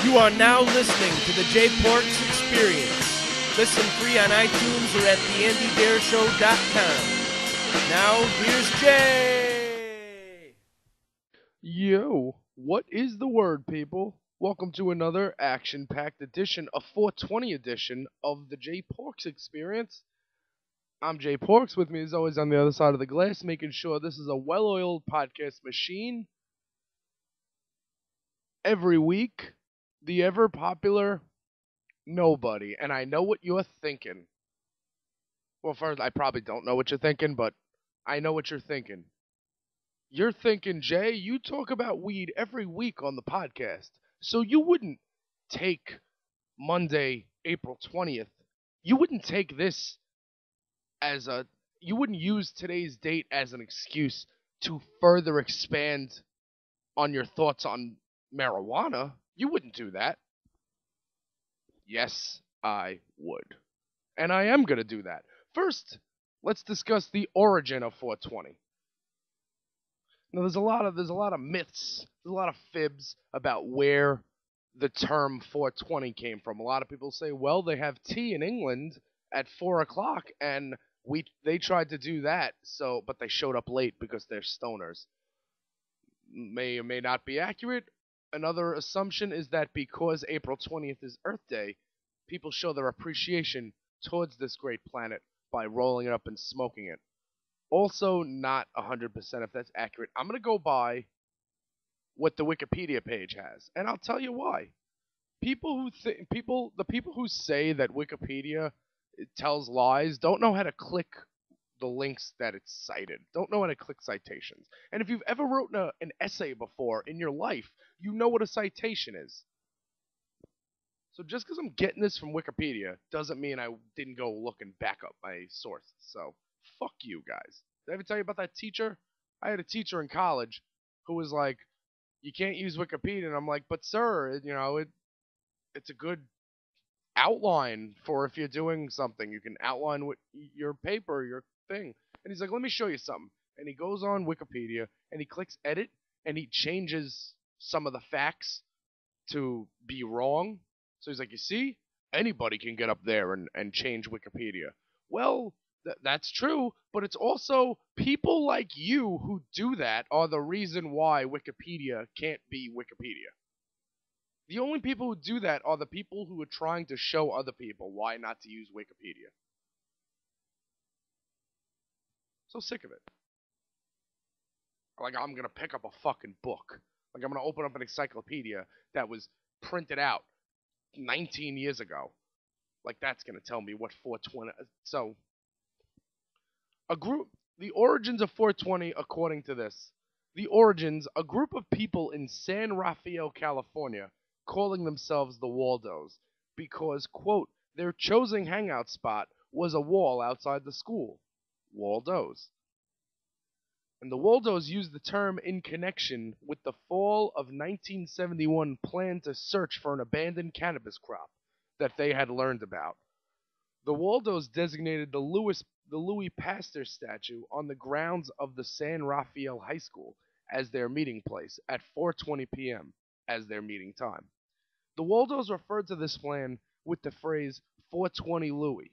You are now listening to the Jay Porks Experience. Listen free on iTunes or at theandydareshow.com. Now, here's Jay. Yo, what is the word, people? Welcome to another action-packed edition, a 420 edition of the Jay Porks Experience. I'm Jay Porks. With me, as always, on the other side of the glass, making sure this is a well-oiled podcast machine. Every week, the ever-popular Nobody. And I know what you're thinking. Well, first, I probably don't know what you're thinking, but I know what you're thinking. You're thinking, Jay, you talk about weed every week on the podcast, so you wouldn't take Monday, April 20th, you wouldn't take this as a, you wouldn't use today's date as an excuse to further expand on your thoughts on marijuana. You wouldn't do that. Yes, I would. And I am going to do that. First, let's discuss the origin of 420. Now, there's a lot of myths, there's a lot of fibs about where the term 420 came from. A lot of people say, well, they have tea in England at 4 o'clock, and they tried to do that, but they showed up late because they're stoners. May or may not be accurate. Another assumption is that because April 20th is Earth Day, people show their appreciation towards this great planet by rolling it up and smoking it. Also, not 100% if that's accurate. I'm going to go by what the Wikipedia page has, and I'll tell you why. The people who say that Wikipedia tells lies don't know how to click the links that it's cited. Don't know how to click citations. And if you've ever written an essay before in your life, you know what a citation is. So just because I'm getting this from Wikipedia doesn't mean I didn't go look and back up my sources. So fuck you guys. Did I ever tell you about that teacher? I had a teacher in college who was like, you can't use Wikipedia. And I'm like, but sir, it's a good outline for if you're doing something. You can outline what your paper, your thing. And he's like, let me show you something. And he goes on Wikipedia and he clicks edit and he changes some of the facts to be wrong. So he's like, you see, anybody can get up there and change Wikipedia. Well, that's true, but it's also people like you who do that are the reason why Wikipedia can't be Wikipedia. The only people who do that are the people who are trying to show other people why not to use Wikipedia. So sick of it. Like, I'm going to pick up a fucking book. Like, I'm going to open up an encyclopedia that was printed out 19 years ago. Like, that's going to tell me what 420... So, the origins of 420, according to this. The origins, a group of people in San Rafael, California, calling themselves the Waldos, because, quote, their chosen hangout spot was a wall outside the school. Waldos. And the Waldos used the term in connection with the fall of 1971 plan to search for an abandoned cannabis crop that they had learned about. The Waldos designated the Louis Pasteur statue on the grounds of the San Rafael High School as their meeting place at 4:20 p.m. as their meeting time. The Waldos referred to this plan with the phrase 420 Louis.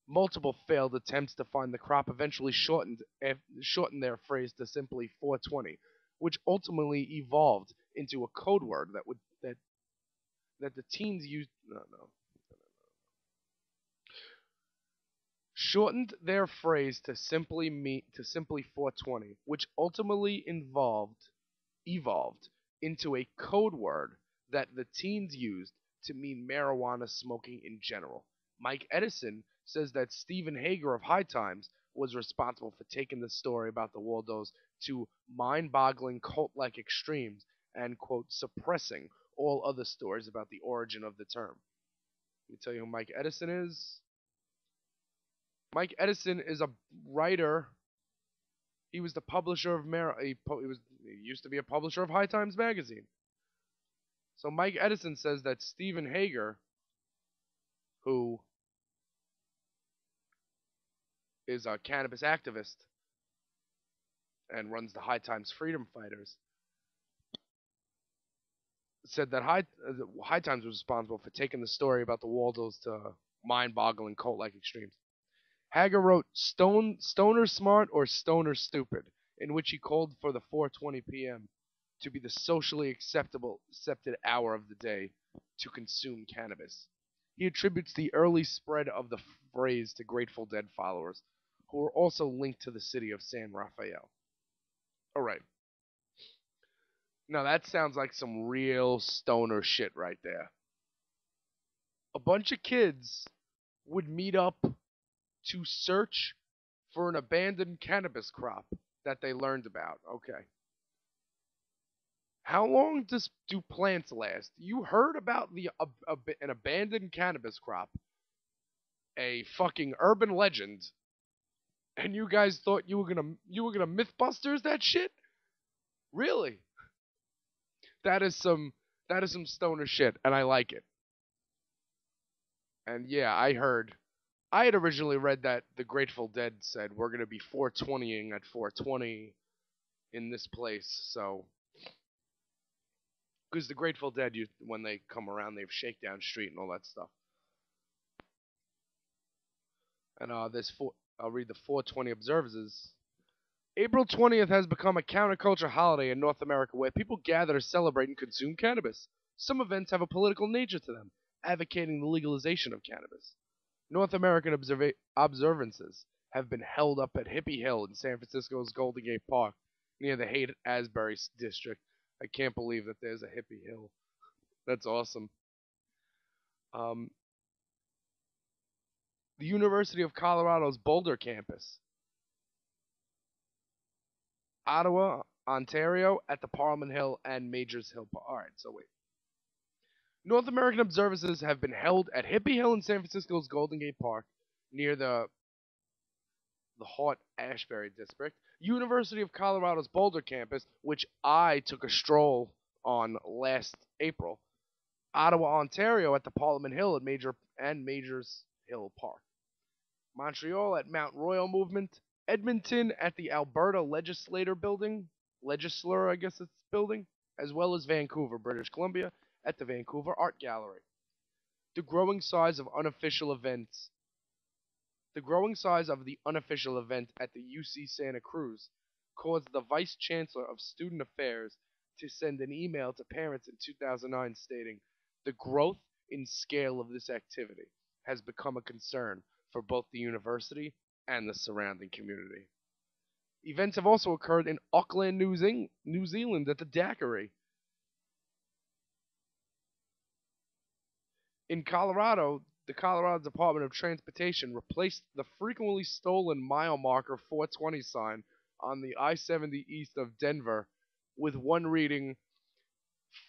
Multiple failed attempts to find the crop eventually shortened their phrase to simply 420, which ultimately evolved into a code word that the teens used. Shortened their phrase to simply 420, which ultimately evolved into a code word that the teens used to mean marijuana smoking in general. Mike Edison says that Stephen Hager of High Times was responsible for taking the story about the Waldos to mind-boggling cult-like extremes and, quote, suppressing all other stories about the origin of the term. Let me tell you who Mike Edison is. Mike Edison is a writer. He was the publisher of he used to be a publisher of High Times magazine. So Mike Edison says that Stephen Hager, who is a cannabis activist and runs the High Times Freedom Fighters, said that High Times was responsible for taking the story about the Waldos to mind-boggling cult-like extremes. Hager wrote Stoner Smart or Stoner Stupid, in which he called for the 4:20 p.m. to be the socially accepted hour of the day to consume cannabis. He attributes the early spread of the phrase to Grateful Dead followers, who were also linked to the city of San Rafael. All right. Now that sounds like some real stoner shit right there. A bunch of kids would meet up to search for an abandoned cannabis crop that they learned about. Okay. How long do plants last? You heard about an abandoned cannabis crop, a fucking urban legend, and you guys thought you were gonna MythBusters that shit? Really? That is some stoner shit, and I like it. And yeah, I had originally read that the Grateful Dead said we're gonna be 420ing at 420 in this place, so because the Grateful Dead, when they come around, they have Shakedown Street and all that stuff. And I'll read the 420 observances. April 20th has become a counterculture holiday in North America where people gather to celebrate and consume cannabis. Some events have a political nature to them, advocating the legalization of cannabis. North American observances have been held up at Hippie Hill in San Francisco's Golden Gate Park near the Haight-Ashbury district. I can't believe that there's a Hippie Hill. That's awesome. The University of Colorado's Boulder campus. Ottawa, Ontario, at the Parliament Hill and Majors Hill Park. All right, so wait. North American observances have been held at Hippie Hill in San Francisco's Golden Gate Park near the Haight-Ashbury district. University of Colorado's Boulder campus, which I took a stroll on last April. Ottawa, Ontario, at the Parliament Hill at Majors Hill Park. Montreal at Mount Royal Movement. Edmonton at the Alberta Legislature, I guess it's building, as well as Vancouver, British Columbia, at the Vancouver Art Gallery. The growing size of the unofficial event at the UC Santa Cruz caused the Vice Chancellor of Student Affairs to send an email to parents in 2009 stating, "The growth in scale of this activity has become a concern for both the university and the surrounding community." Events have also occurred in Auckland, New Zealand at the Daiquiri. In Colorado, the Colorado Department of Transportation replaced the frequently stolen mile marker 420 sign on the I-70 east of Denver with one reading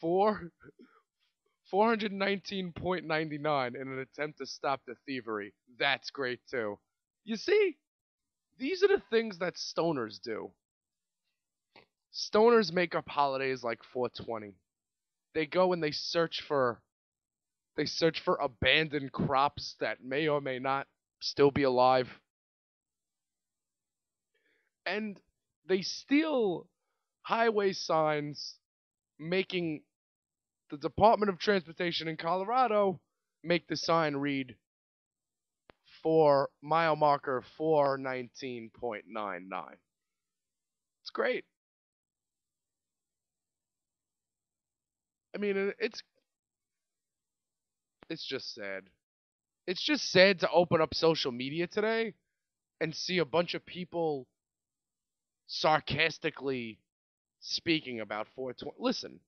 419.99 in an attempt to stop the thievery. That's great too. You see, these are the things that stoners do. Stoners make up holidays like 420. They go and they search for abandoned crops that may or may not still be alive. And they steal highway signs, making the Department of Transportation in Colorado make the sign read for mile marker 419.99. It's great. I mean, it's just sad. It's just sad to open up social media today and see a bunch of people sarcastically speaking about 420. Listen,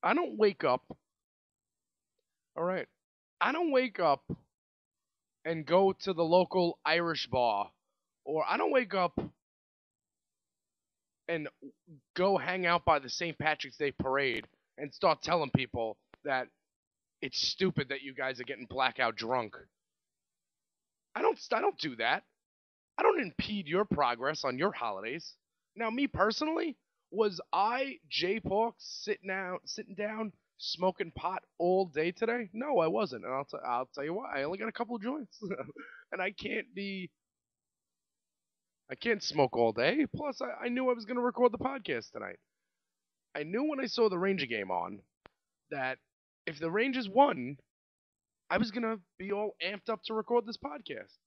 I don't wake up. All right. I don't wake up and go to the local Irish bar, or I don't wake up and go hang out by the St. Patrick's Day parade and start telling people that it's stupid that you guys are getting blackout drunk. I don't do that. I don't impede your progress on your holidays. Now, me personally, was I J Park sitting down smoking pot all day today? No, I wasn't, and I'll tell you why. I only got a couple of joints, and I can't smoke all day. Plus, I knew I was going to record the podcast tonight. I knew when I saw the Ranger game on that if the Rangers won, I was gonna be all amped up to record this podcast.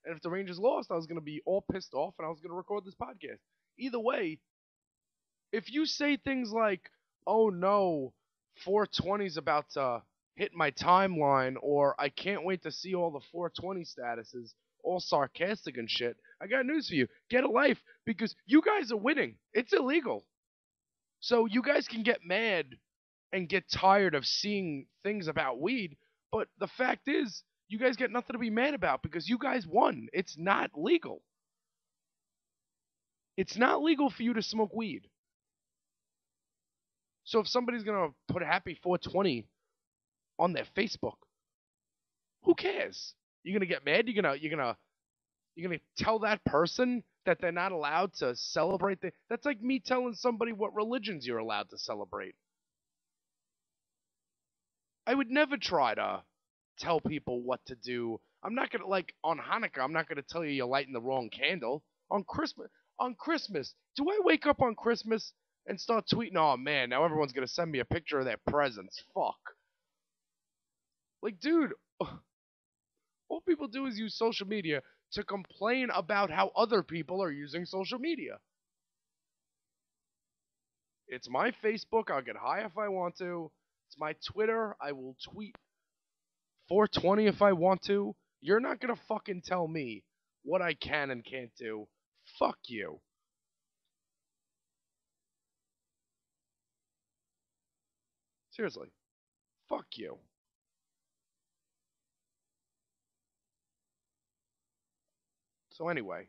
And if the Rangers lost, I was gonna be all pissed off and I was gonna record this podcast. Either way, if you say things like, "Oh no, 420's about to hit my timeline," or "I can't wait to see all the 420 statuses," all sarcastic and shit, I got news for you. Get a life, because you guys are winning. It's illegal. So you guys can get mad and get tired of seeing things about weed, but the fact is, you guys get nothing to be mad about because you guys won. It's not legal. It's not legal for you to smoke weed. So if somebody's gonna put a happy 420 on their Facebook, who cares? You're gonna get mad. You're gonna tell that person that they're not allowed to celebrate. That's like me telling somebody what religions you're allowed to celebrate. I would never try to tell people what to do. I'm not gonna, like, on Hanukkah, I'm not gonna tell you you're lighting the wrong candle. On Christmas, do I wake up on Christmas and start tweeting, "Oh man, now everyone's gonna send me a picture of their presents"? Fuck. Like, dude, all people do is use social media to complain about how other people are using social media. It's my Facebook. I'll get high if I want to. It's my Twitter. I will tweet 420 if I want to. You're not gonna fucking tell me what I can and can't do. Fuck you. Seriously. Fuck you. So anyway,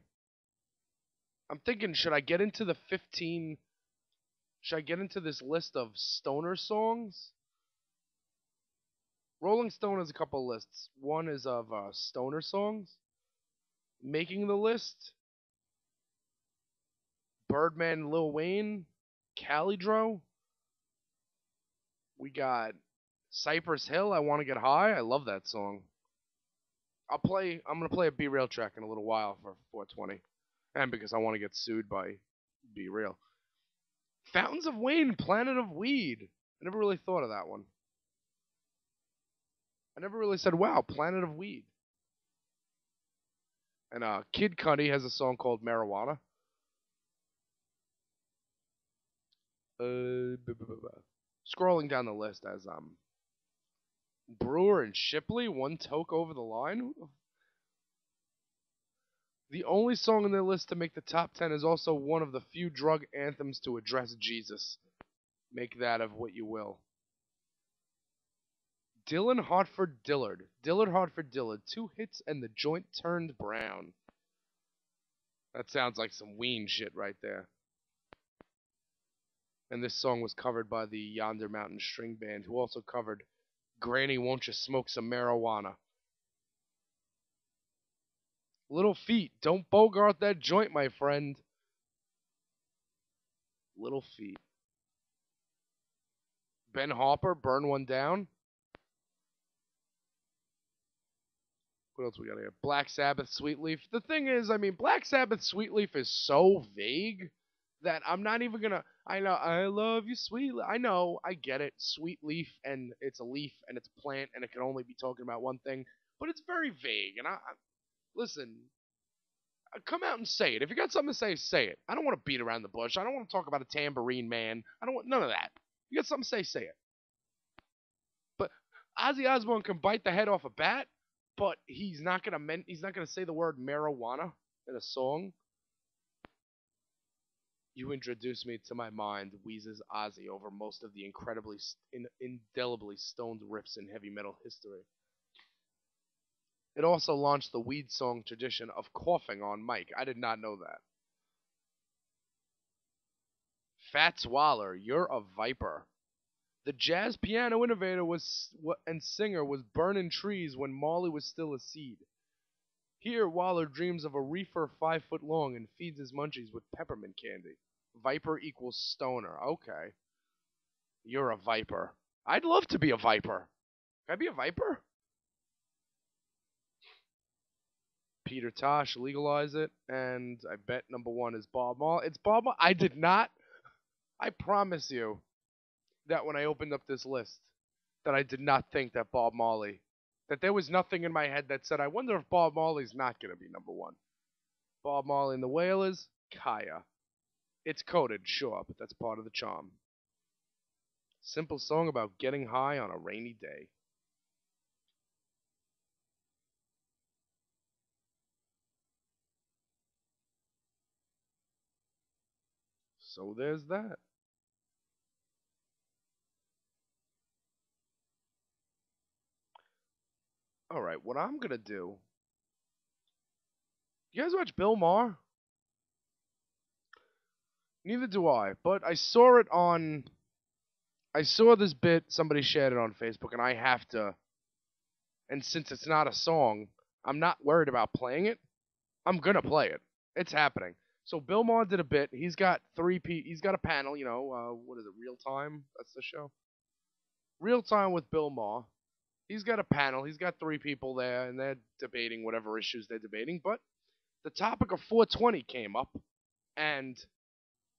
I'm thinking, should I get into the 15? Should I get into this list of stoner songs? Rolling Stone has a couple lists. One is of stoner songs. Making the list: Birdman, Lil Wayne, Calidro. We got Cypress Hill, I Want to Get High. I love that song. I'm gonna play a Be Real track in a little while for 420, and because I want to get sued by Be Real. Fountains of Wayne, Planet of Weed. I never really thought of that one. I never really said, "Wow, Planet of Weed." And Kid Cudi has a song called Marijuana. Scrolling down the list as Brewer and Shipley, One Toke Over the Line. The only song on their list to make the top 10 is also one of the few drug anthems to address Jesus. Make that of what you will. Dylan Hartford Dillard. Dillard Hartford Dillard. 2 hits and the joint turned brown. That sounds like some Ween shit right there. And this song was covered by the Yonder Mountain String Band, who also covered Granny Won't You Smoke Some Marijuana. Little Feat, don't bogart that joint, my friend. Little Feat. Ben Harper, Burn One Down. What else we got here? Black Sabbath, Sweet Leaf. The thing is, I mean, Black Sabbath, Sweet Leaf is so vague that I'm not even gonna. I know, I love you, sweet. I know, I get it. Sweet leaf, and it's a leaf, and it's a plant, and it can only be talking about one thing. But it's very vague. And listen, come out and say it. If you got something to say, say it. I don't want to beat around the bush. I don't want to talk about a tambourine man. I don't want none of that. You got something to say it. But Ozzy Osbourne can bite the head off a bat, but he's not gonna say the word marijuana in a song. You introduced me to my mind, wheezes Ozzy over most of the incredibly, indelibly stoned riffs in heavy metal history. It also launched the weed song tradition of coughing on mic. I did not know that. Fats Waller, you're a viper. The jazz piano innovator and singer was burning trees when Marley was still a seed. Here, Waller dreams of a reefer 5 foot long and feeds his munchies with peppermint candy. Viper equals stoner. Okay. You're a viper. I'd love to be a viper. Can I be a viper? Peter Tosh, legalize it. And I bet number 1 is Bob Marley. It's Bob Marley. I did not. I promise you that when I opened up this list, that I did not think that Bob Marley, that there was nothing in my head that said, I wonder if Bob Marley's not going to be number one. Bob Marley and the Wailers, Kaya. It's coded, sure, but that's part of the charm. Simple song about getting high on a rainy day. So there's that. All right, what I'm going to do. You guys watch Bill Maher? Neither do I, but I saw this bit, somebody shared it on Facebook, and I have to, and since it's not a song, I'm not worried about playing it. I'm going to play it. It's happening. So Bill Maher did a bit. He's got he's got a panel, what is it, Real Time? That's the show. Real Time with Bill Maher. He's got a panel. He's got 3 people there, and they're debating whatever issues they're debating. But the topic of 420 came up, and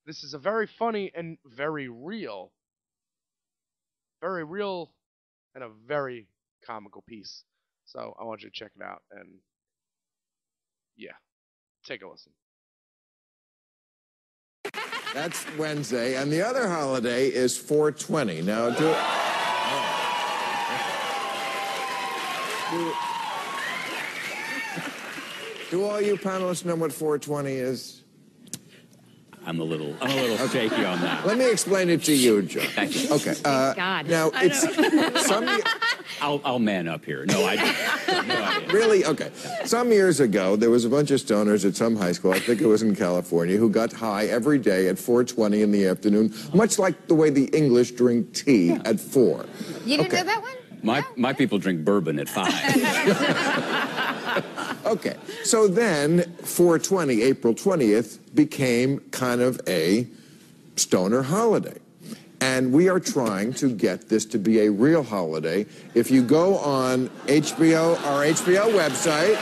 this is a very funny and very real and a very comical piece. So I want you to check it out, and yeah, take a listen. That's Wednesday, and the other holiday is 420. Now, do all you panelists know what 420 is? I'm a little shaky on that. Let me explain it to you, Joe. Thank you. Okay. God. Now, it's I'll man up here. No, I don't. No idea. Really? Okay. Some years ago, there was a bunch of stoners at some high school, I think it was in California, who got high every day at 4:20 in the afternoon, much like the way the English drink tea at 4. You didn't know that one? My people drink bourbon at 5. Okay. So then 420, April 20th, became kind of a stoner holiday. And we are trying to get this to be a real holiday. If you go on our HBO website,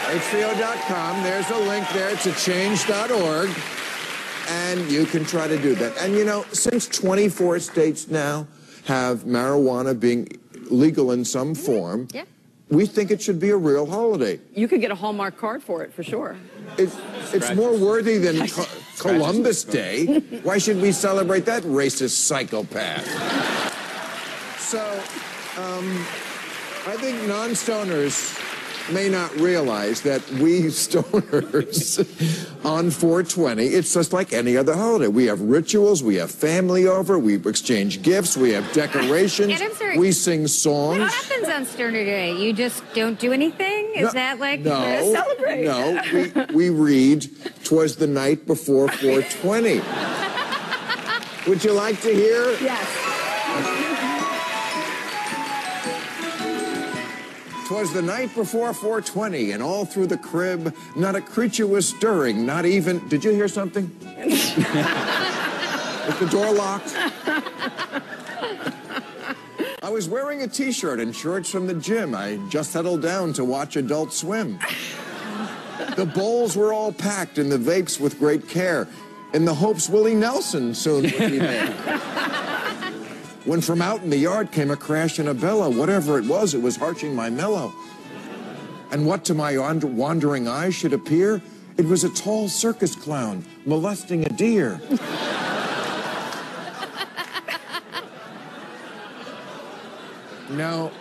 HBO.com, there's a link there to change.org, and you can try to do that. And since 24 states now have marijuana being legal in some form, yeah, we think it should be a real holiday. You could get a Hallmark card for it, for sure. It's more worthy than Columbus Day. Why should we celebrate that racist psychopath? So, I think non-stoners may not realize that we stoners on 420, it's just like any other holiday. We have rituals, we have family over, we exchange gifts, we have decorations, And I'm sorry, we sing songs. what happens on Stoner Day? You just don't do anything? Is that like... No, celebrate? No, we read "'Twas the Night Before 420. Would you like to hear? Yes. 'Twas the night before 420, and all through the crib, not a creature was stirring, not even... Did you hear something? Is the door locked? I was wearing a T-shirt and shorts from the gym. I just settled down to watch Adult Swim. The bowls were all packed and the vapes with great care, in the hopes Willie Nelson soon would be there. When from out in the yard came a crash and a bellow. Whatever it was harshing my mellow. And what to my wandering eyes should appear, it was a tall circus clown molesting a deer. No,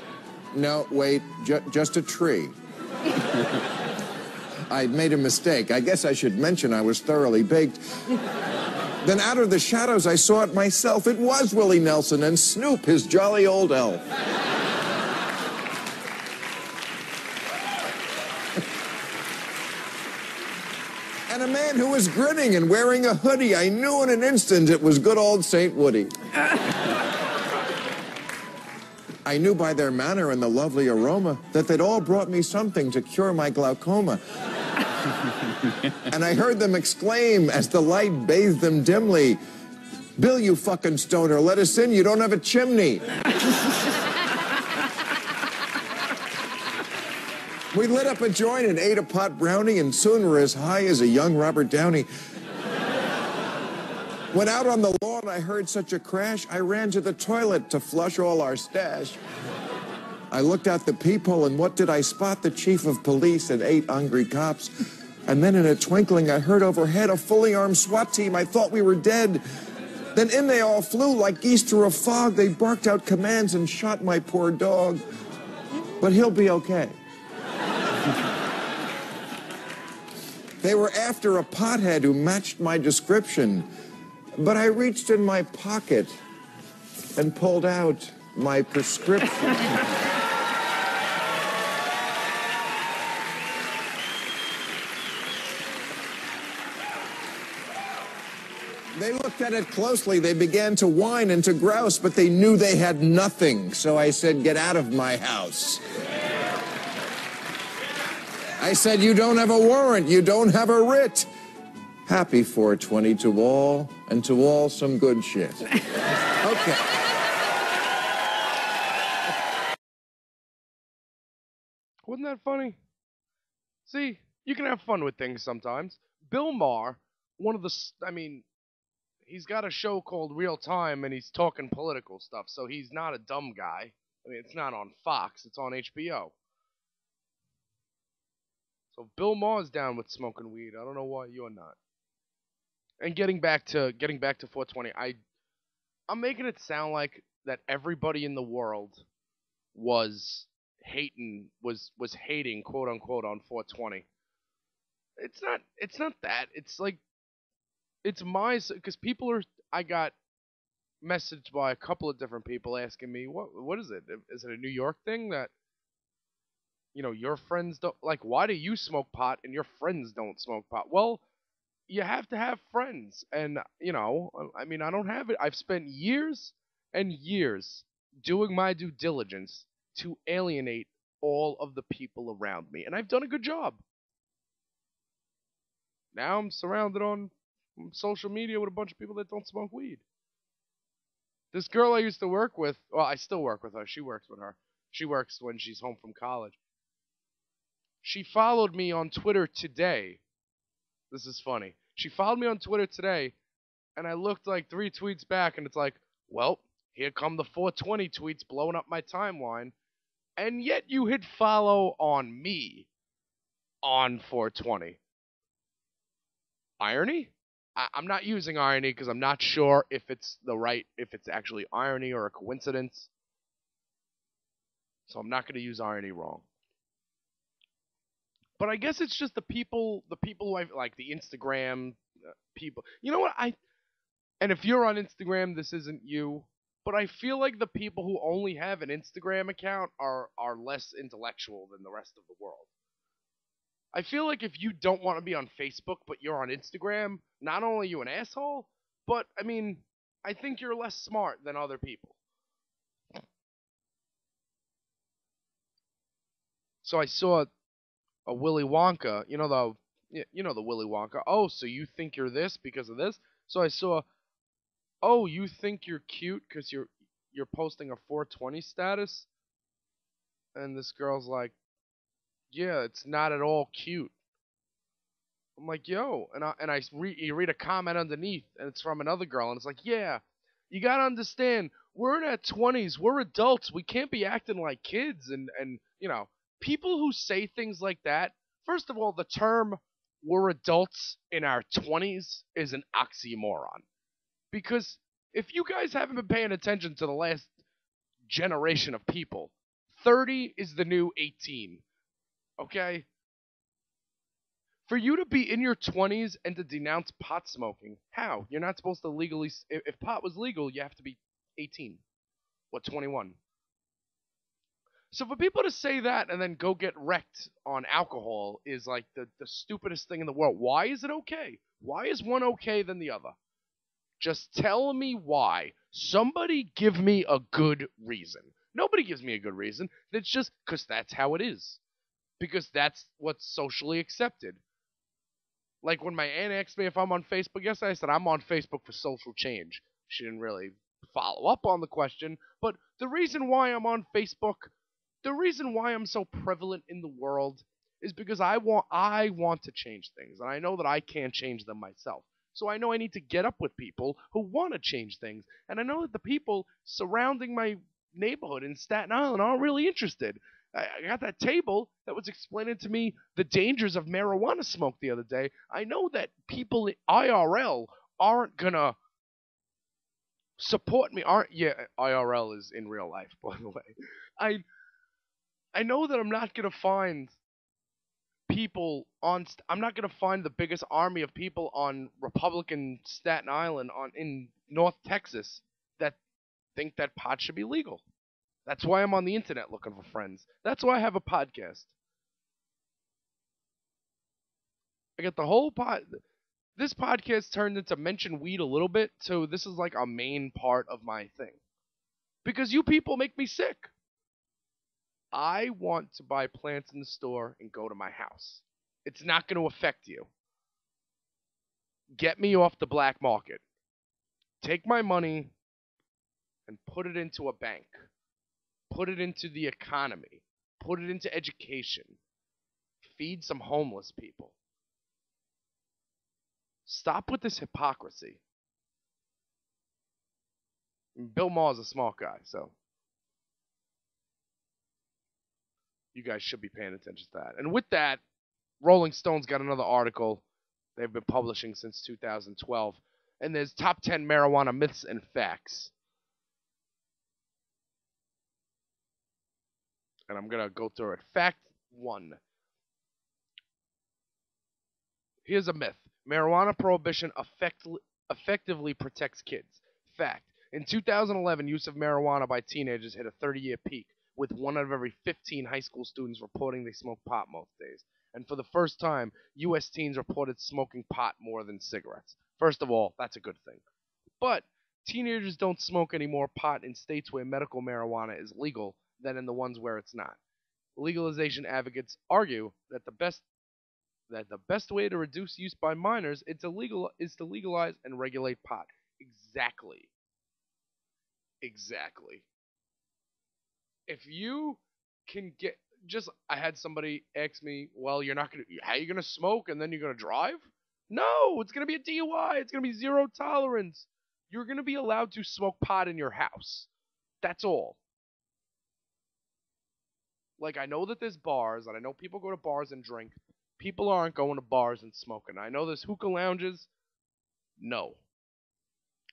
wait, just a tree. I made a mistake. I guess I should mention I was thoroughly baked. Then out of the shadows, I saw it myself. It was Willie Nelson and Snoop, his jolly old elf. And a man who was grinning and wearing a hoodie. I knew in an instant it was good old St. Woody. I knew by their manner and the lovely aroma that they'd all brought me something to cure my glaucoma. And I heard them exclaim as the light bathed them dimly, "Bill, you fucking stoner, let us in, you don't have a chimney." We lit up a joint and ate a pot brownie, and soon were as high as a young Robert Downey. Went out on the lawn When I heard such a crash, I ran to the toilet to flush all our stash. I looked out the peephole, and what did I spot? The chief of police and 8 hungry cops. And then in a twinkling, I heard overhead a fully armed SWAT team. I thought we were dead. Then in they all flew like geese through a fog. They barked out commands and shot my poor dog. But he'll be okay. They were after a pothead who matched my description. But I reached in my pocket and pulled out my prescription. They looked at it closely. They began to whine and to grouse, but they knew they had nothing. So I said, "Get out of my house." I said, "You don't have a warrant. You don't have a writ." Happy 420 to all, and to all some good shit. Okay. Wasn't that funny? See, you can have fun with things sometimes. Bill Maher, he's got a show called Real Time, and he's talking political stuff, so he's not a dumb guy. I mean, it's not on Fox, it's on HBO. So Bill Maher's down with smoking weed. I don't know why you're not. And getting back to 420, I'm making it sound like that everybody in the world was hating, quote unquote, on 420. It's not that. It's like, it's because I got messaged by a couple of different people asking me, what is it? Is it a New York thing that, your friends don't, like, why do you smoke pot and your friends don't smoke pot? Well, you have to have friends, and, I don't have it. I've spent years and years doing my due diligence to alienate all of the people around me, and I've done a good job. Now I'm surrounded on social media with a bunch of people that don't smoke weed. This girl I used to work with, well, I still work with her. She works when she's home from college. She followed me on Twitter today. This is funny. She followed me on Twitter today, and I looked like 3 tweets back, and it's like, well, here come the 420 tweets blowing up my timeline, and yet you hit follow on me on 420. Irony? I'm not using irony because I'm not sure if it's actually irony or a coincidence. So I'm not going to use irony wrong. But I guess it's just the people who I like, the Instagram people. You know what? And if you're on Instagram, this isn't you, but I feel like the people who only have an Instagram account are less intellectual than the rest of the world. I feel like if you don't want to be on Facebook, but you're on Instagram, not only are you an asshole, but, I think you're less smart than other people. So I saw a Willy Wonka, the Willy Wonka. Oh, so you think you're this because of this? So I saw, oh, you think you're cute because you're posting a 420 status? And this girl's like, yeah, it's not at all cute. I'm like, yo, you read a comment underneath, and it's from another girl, and it's like, yeah, you gotta understand, we're in our 20s, we're adults, we can't be acting like kids, and people who say things like that, first of all, the term we're adults in our 20s is an oxymoron. Because if you guys haven't been paying attention to the last generation of people, 30 is the new 18. Okay? For you to be in your 20s and to denounce pot smoking, how? You're not supposed to legally... If pot was legal, you have to be 18. 21? So for people to say that and then go get wrecked on alcohol is like the stupidest thing in the world. Why is it okay? Why is one okay than the other? Just tell me why. Somebody give me a good reason. Nobody gives me a good reason. It's just because that's how it is. Because that's what's socially accepted. Like when my aunt asked me if I'm on Facebook yesterday, I said I'm on Facebook for social change. She didn't really follow up on the question, but the reason why I'm on Facebook, the reason why I'm so prevalent in the world is because I want to change things, and I know that I can't change them myself. So I know I need to get up with people who want to change things. And I know that the people surrounding my neighborhood in Staten Island aren't really interested. I got that table that was explaining to me the dangers of marijuana smoke the other day. I know that people IRL aren't going to support me. IRL is in real life, by the way. I know that I'm not going to find people I'm not going to find the biggest army of people on Republican Staten Island in North Texas that think that pot should be legal. That's why I'm on the internet looking for friends. That's why I have a podcast. I got the whole this podcast turned into mention weed a little bit, so this is like a main part of my thing. Because you people make me sick. I want to buy plants in the store and go to my house. It's not going to affect you. Get me off the black market. Take my money and put it into a bank. Put it into the economy. Put it into education. Feed some homeless people. Stop with this hypocrisy. Bill Maher's a smart guy, so you guys should be paying attention to that. And with that, Rolling Stone's got another article they've been publishing since 2012, and there's top 10 marijuana myths and facts. And I'm going to go through it. Fact 1. Here's a myth. Marijuana prohibition effectively protects kids. Fact. In 2011, use of marijuana by teenagers hit a 30-year peak, with 1 out of every 15 high school students reporting they smoke pot most days. And for the first time, U.S. teens reported smoking pot more than cigarettes. First of all, that's a good thing. But teenagers don't smoke any more pot in states where medical marijuana is legal than in the ones where it's not. Legalization advocates argue that the best way to reduce use by minors is to legalize and regulate pot. Exactly. If you can get I had somebody ask me, well, how are you gonna smoke and then you're gonna drive? No, it's gonna be a DUI. It's gonna be zero tolerance. You're gonna be allowed to smoke pot in your house. That's all. Like, I know that there's bars, and I know people go to bars and drink. People aren't going to bars and smoking. I know there's hookah lounges. No.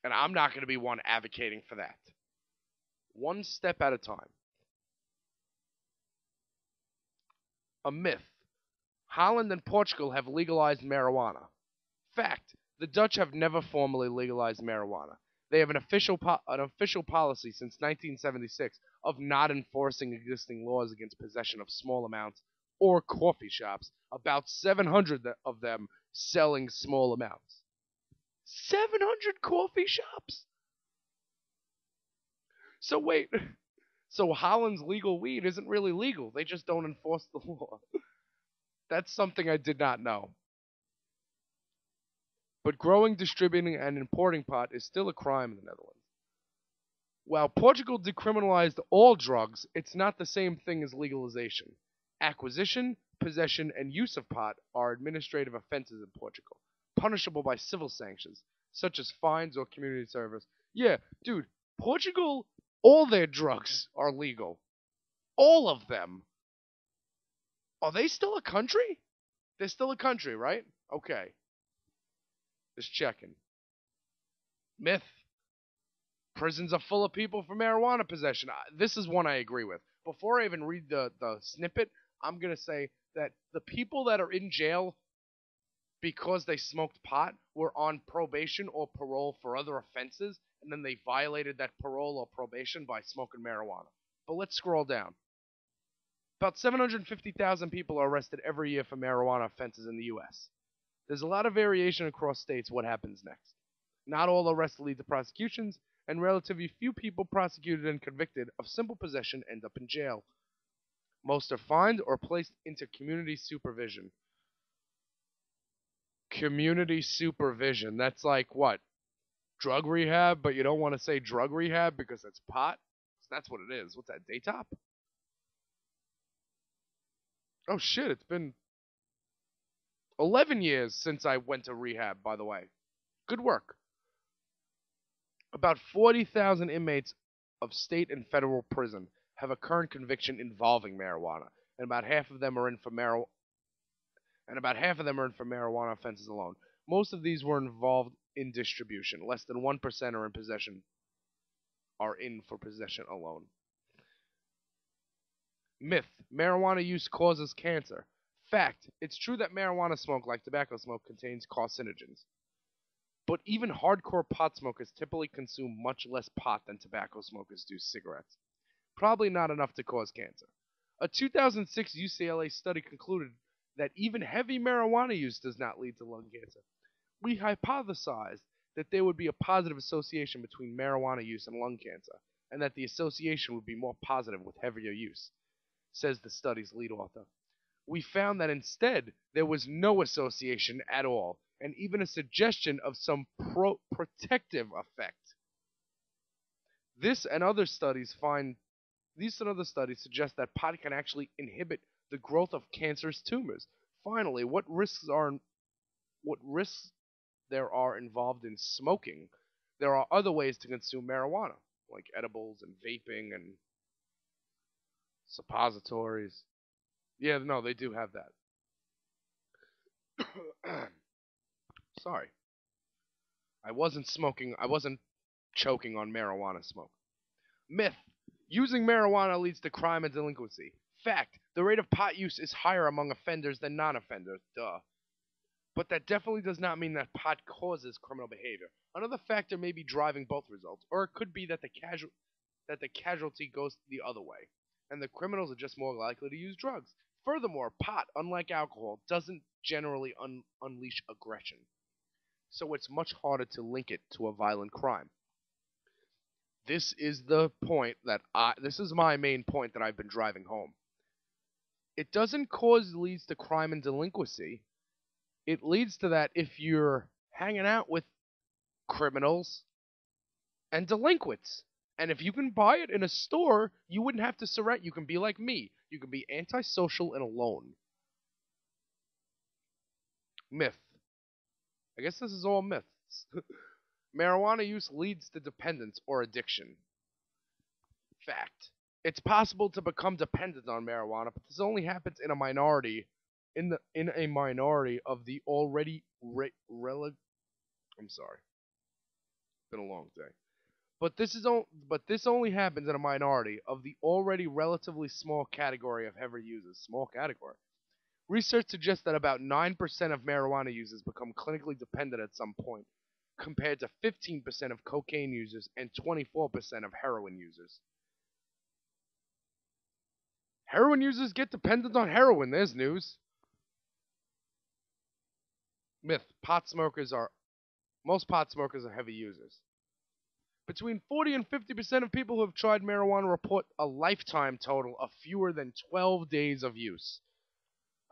And I'm not going to be one advocating for that. One step at a time. A myth. Holland and Portugal have legalized marijuana. Fact. The Dutch have never formally legalized marijuana. They have an official policy since 1976 of not enforcing existing laws against possession of small amounts or coffee shops, about 700 of them selling small amounts. 700 coffee shops? So wait, so Holland's legal weed isn't really legal. They just don't enforce the law. That's something I did not know. But growing, distributing, and importing pot is still a crime in the Netherlands. While Portugal decriminalized all drugs, it's not the same thing as legalization. Acquisition, possession, and use of pot are administrative offenses in Portugal, punishable by civil sanctions, such as fines or community service. Yeah, dude, Portugal, all their drugs are legal. All of them. Are they still a country? They're still a country, right? Okay. Just checking. Myth. Prisons are full of people for marijuana possession. This is one I agree with. Before I even read the snippet, I'm going to say that the people that are in jail because they smoked pot were on probation or parole for other offenses, and then they violated that parole or probation by smoking marijuana. But let's scroll down. About 750,000 people are arrested every year for marijuana offenses in the U.S. There's a lot of variation across states what happens next. Not all arrests lead to prosecutions, and relatively few people prosecuted and convicted of simple possession end up in jail. Most are fined or placed into community supervision. Community supervision. That's like what? Drug rehab, but you don't want to say drug rehab because it's pot? That's what it is. What's that, Daytop? Oh shit, it's been 11 years since I went to rehab, by the way. Good work. About 40,000 inmates of state and federal prison have a current conviction involving marijuana, and about half of them are in for marijuana offenses alone. Most of these were involved in distribution. Less than 1% are in for possession alone. Myth: marijuana use causes cancer. Fact: it's true that marijuana smoke, like tobacco smoke, contains carcinogens. But even hardcore pot smokers typically consume much less pot than tobacco smokers do cigarettes. Probably not enough to cause cancer. A 2006 UCLA study concluded that even heavy marijuana use does not lead to lung cancer. We hypothesized that there would be a positive association between marijuana use and lung cancer, and that the association would be more positive with heavier use, says the study's lead author. We found that instead there was no association at all, and even a suggestion of some protective effect. These and other studies suggest that pot can actually inhibit the growth of cancerous tumors. Finally, what risks there are involved in smoking? There are other ways to consume marijuana, like edibles and vaping and suppositories. Yeah, no, they do have that. Sorry. I wasn't choking on marijuana smoke. Myth: using marijuana leads to crime and delinquency. Fact: the rate of pot use is higher among offenders than non-offenders. Duh. But that definitely does not mean that pot causes criminal behavior. Another factor may be driving both results, or it could be that the casualty goes the other way, and the criminals are just more likely to use drugs. Furthermore, pot, unlike alcohol, doesn't generally unleash aggression, so it's much harder to link it to a violent crime. This is my main point that I've been driving home. It doesn't leads to crime and delinquency. It leads to that if you're hanging out with criminals and delinquents. And if you can buy it in a store, you wouldn't have to surrender. You can be like me. You can be antisocial and alone. Myth. I guess this is all myths. Marijuana use leads to dependence or addiction. Fact: it's possible to become dependent on marijuana, but this only happens in a minority of the already I'm sorry. It's been a long day. But this only happens in a minority of the already relatively small category of heavy users. Small category. Research suggests that about 9% of marijuana users become clinically dependent at some point, compared to 15% of cocaine users and 24% of heroin users. Heroin users get dependent on heroin. There's news. Myth: most pot smokers are heavy users. Between 40 and 50% of people who have tried marijuana report a lifetime total of fewer than 12 days of use.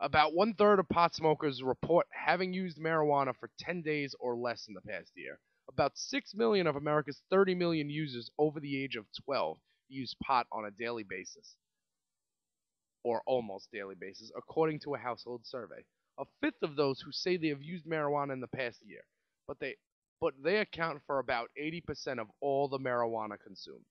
About 1/3 of pot smokers report having used marijuana for 10 days or less in the past year. About 6 million of America's 30 million users over the age of 12 use pot on a daily basis, or almost daily basis, according to a household survey. A fifth of those who say they have used marijuana in the past year, but they account for about 80% of all the marijuana consumed.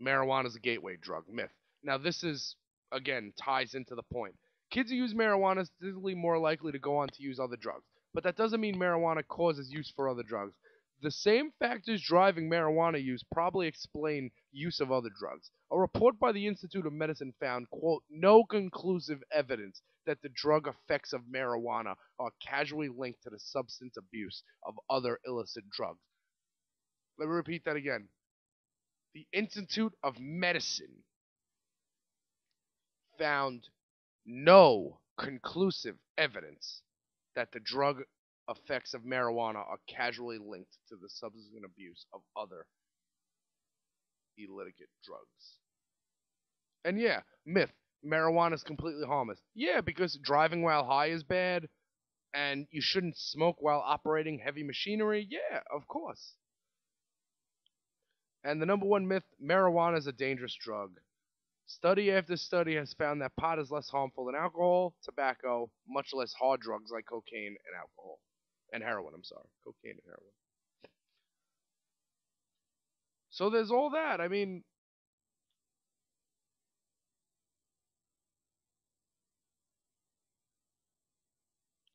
Marijuana is a gateway drug. Myth. Now this is, again, ties into the point. Kids who use marijuana are statistically more likely to go on to use other drugs, but that doesn't mean marijuana causes use for other drugs. The same factors driving marijuana use probably explain use of other drugs. A report by the Institute of Medicine found, quote, no conclusive evidence that the drug effects of marijuana are causally linked to the substance abuse of other illicit drugs. Let me repeat that again. The Institute of Medicine found no conclusive evidence that the drug effects of marijuana are causally linked to the subsequent abuse of other illicit drugs. And yeah, myth: marijuana is completely harmless. Yeah, because driving while high is bad, and you shouldn't smoke while operating heavy machinery. Yeah, of course. And the number one myth: marijuana is a dangerous drug. Study after study has found that pot is less harmful than alcohol, tobacco, much less hard drugs like cocaine and alcohol. And heroin, I'm sorry. Cocaine and heroin. So there's all that. I mean,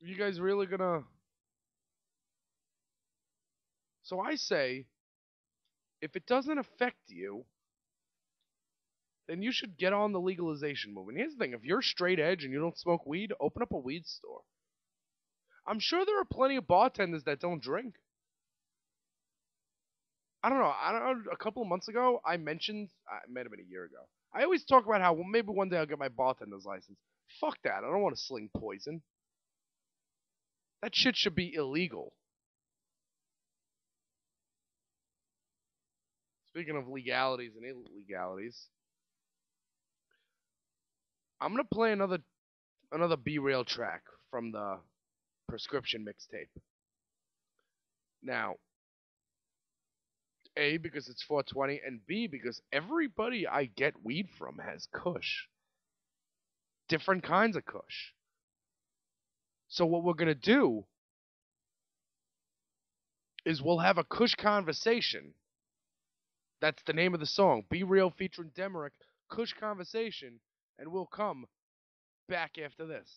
you guys really gonna... So I say, if it doesn't affect you, then you should get on the legalization movement. Here's the thing, if you're straight edge and you don't smoke weed, open up a weed store. I'm sure there are plenty of bartenders that don't drink. I don't know, a couple of months ago, I mentioned, it might have been a year ago, I always talk about how, well, maybe one day I'll get my bartender's license. Fuck that, I don't want to sling poison. That shit should be illegal. Speaking of legalities and illegalities, I'm gonna play another B Real track from the Prescription mixtape. Now, A, because it's 420, and B, because everybody I get weed from has Kush. Different kinds of Kush. So what we're gonna do is we'll have a Kush conversation. That's the name of the song. Be Real featuring Demerick, Kush Conversation, and we'll come back after this.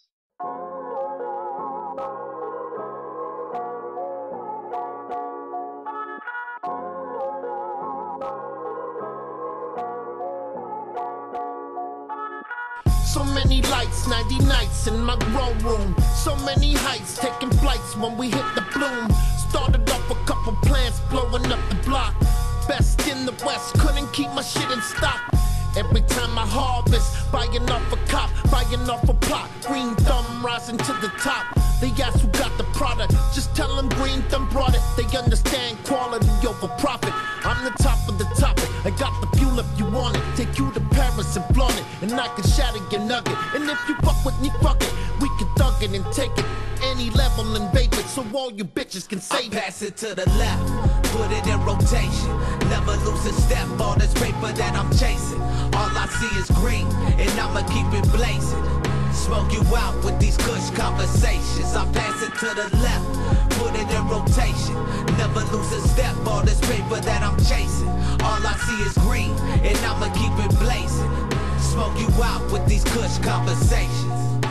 So many lights, 90 nights in my grow room. So many heights, taking flights when we hit the bloom. Started off a couple plants, blowing up the block. Best in the West, couldn't keep my shit in stock. Every time I harvest, buying off a cop, buying off a plot. Green thumb rising to the top. They ask who got the product, just tell them Green Thumb brought it. They understand quality over profit. I'm the top of the topic, I got the fuel if you want it. Take you to Paris and flaunt it, and I can shatter your nugget. And if you fuck with me, fuck it, we can thug it and take it. Any level and vape it, so all you bitches can save it. Pass it to the left, put it in rotation. Never lose a step, all this paper that I'm chasing. All I see is green, and I'ma keep it blazing. Smoke you out with these Kush conversations. I pass it to the left, put it in rotation. Never lose a step, all this paper that I'm chasing. All I see is green, and I'ma keep it blazing. Smoke you out with these Kush conversations.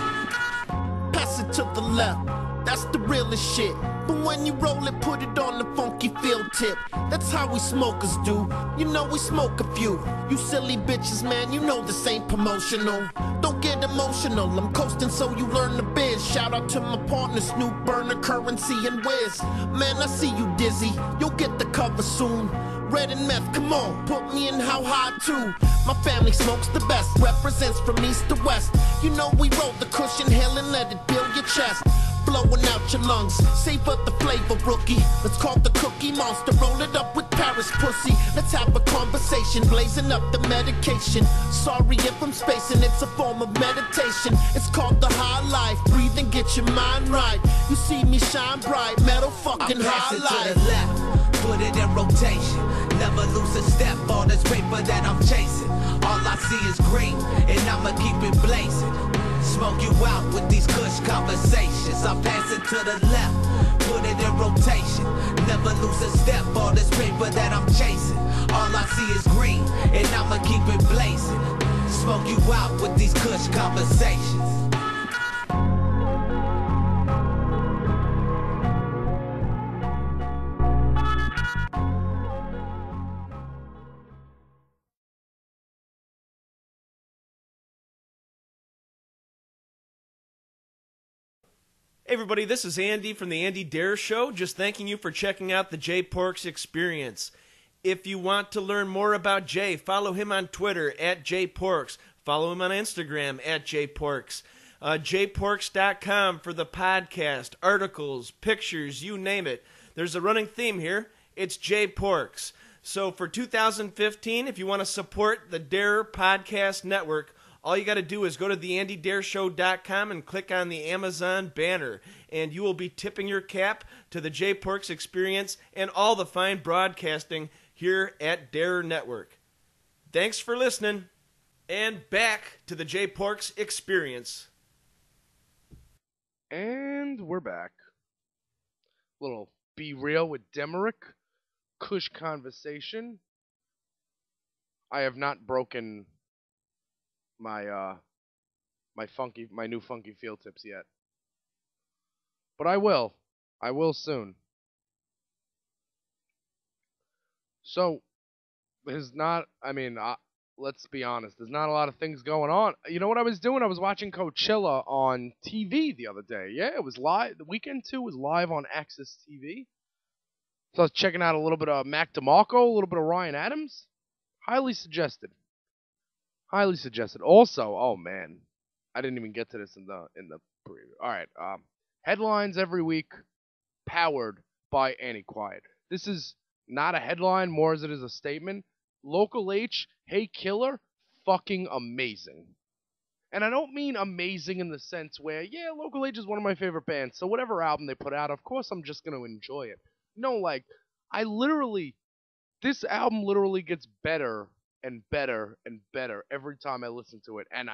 Pass it to the left, that's the realest shit. But when you roll it, put it on the funky field tip. That's how we smokers do. You know we smoke a few. You silly bitches, man, you know this ain't promotional. Don't get emotional, I'm coasting so you learn the biz. Shout out to my partner Snoop, Burner, Currency, and Wiz. Man, I see you dizzy, you'll get the cover soon. Red and meth, come on, put me in how high too. My family smokes the best, represents from east to west. You know we roll the cushion, hell and let it build your chest. Blowing out your lungs, savor the flavor, rookie. Let's call the Cookie Monster, roll it up with Paris pussy. Let's have a conversation, blazing up the medication. Sorry if I'm spacing, it's a form of meditation. It's called the high life, breathe and get your mind right. You see me shine bright, metal fucking high life. To the left, put it in rotation. Never lose a step, all this paper that I'm chasing. All I see is green, and I'ma keep it blazing. Smoke you out with these Kush conversations. I pass it to the left, put it in rotation. Never lose a step, all this paper that I'm chasing. All I see is green, and I'ma keep it blazing. Smoke you out with these Kush conversations. Hey everybody, this is Andy from the Andy Dare Show, just thanking you for checking out the Jay Porks Experience. If you want to learn more about Jay, follow him on Twitter at JayPorks. Follow him on Instagram at JayPorks. JayPorks.com for the podcast, articles, pictures, you name it. There's a running theme here. It's Jay Porks. So for 2015, if you want to support the Dare Podcast Network, all you got to do is go to theandydareshow.com and click on the Amazon banner, and you will be tipping your cap to the Jay Porks Experience and all the fine broadcasting here at Dare Network. Thanks for listening. And back to the J Porks Experience. And we're back. Little Be Real with Demerick. Kush conversation. I have not broken my my new funky field tips yet. But I will. I will soon. So, there's not, let's be honest, there's not a lot of things going on. You know what I was doing? I was watching Coachella on TV the other day. Yeah, it was live. The Weekend 2 was live on Access TV. So I was checking out a little bit of Mac DeMarco, a little bit of Ryan Adams. Highly suggested. Highly suggested. Also, oh man, I didn't even get to this in the preview. All right, headlines every week, powered by Annie Quiet. This is not a headline, more as it is a statement. Local H, Hey Killer, fucking amazing. And I don't mean amazing in the sense where, yeah, Local H is one of my favorite bands, so whatever album they put out, of course I'm just going to enjoy it. No, like, this album literally gets better and better and better every time I listen to it. And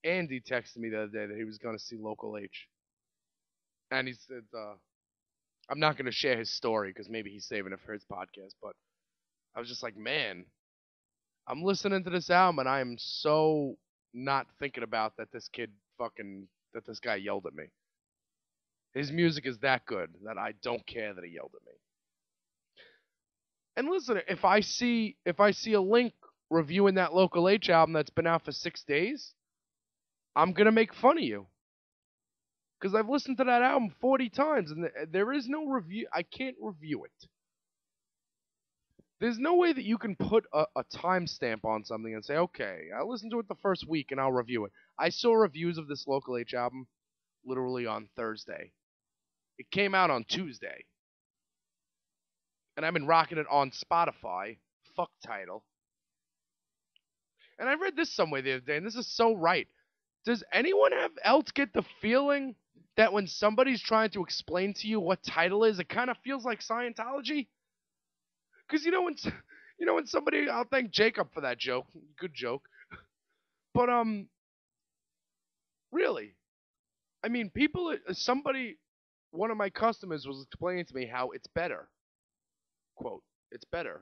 Andy texted me the other day that he was going to see Local H. And he said, I'm not going to share his story because maybe he's saving it for his podcast, but I was just like, man, I'm listening to this album and I am so not thinking about that this guy yelled at me. His music is that good that I don't care that he yelled at me. And listen, if I see a link reviewing that Local H album that's been out for 6 days, I'm going to make fun of you. Because I've listened to that album 40 times, and there is no review. I can't review it. There's no way that you can put a timestamp on something and say, okay, I'll listen to it the first week and I'll review it. I saw reviews of this Local H album literally on Thursday. It came out on Tuesday. And I've been rocking it on Spotify. Fuck title. And I read this somewhere the other day, and this is so right. Does anyone else get the feeling that when somebody's trying to explain to you what title is, it kind of feels like Scientology? Because when somebody, I'll thank Jacob for that joke. Good joke. But really, I mean, one of my customers was explaining to me how it's better. Quote, it's better.